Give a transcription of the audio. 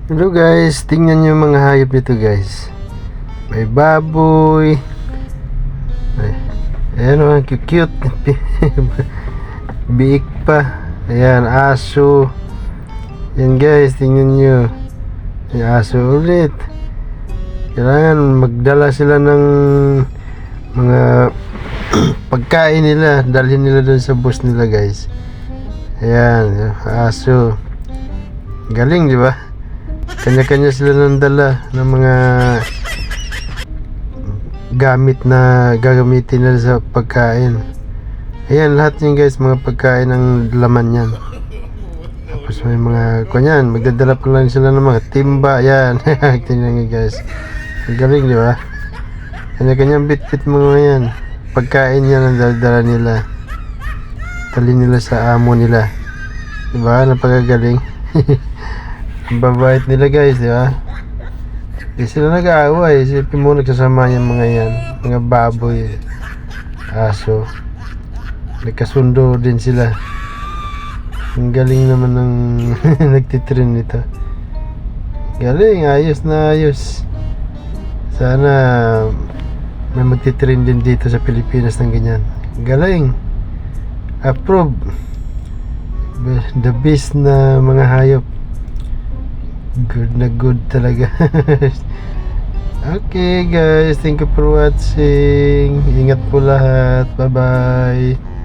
Hello guys, tingnan nyo yung mga hayop nito guys. May baboy. Ayan o, ang cute. Biik pa. Ayan, aso. Ayan guys, tingnan nyo. May aso ulit. Kailangan magdala sila ng mga pagkain nila. Dalhin nila dun sa bus nila guys. Ayan, aso. Galing, di ba? Kanya-kanya sila ng dala ng mga gamit na gagamitin nila sa pagkain. Ayan, lahat yun guys, mga pagkain ang laman yan. Tapos may mga kunyan, magdadala pa lang sila ng mga timba. Ayan, tingnan nyo guys. Ang galing, di ba? Kanya-kanyang bit-bit mga yan. Pagkain yan ang dala nila. Dali nila sa amo nila. Di ba? Napakagaling. Ang babait nila guys, di ba? Di sila nag-aaway. Isipin mo nagsasama yung mga yan. Mga baboy, aso. Nagkasundo din sila. Ang galing naman ng nagtitrain nito. Galing, ayos na ayos. Sana may magtitrain din dito sa Pilipinas ng ganyan. Galing. Approve. The best na mga hayop. Good na good talaga. Okay guys, thank you for watching. Ingat po lahat. Bye bye.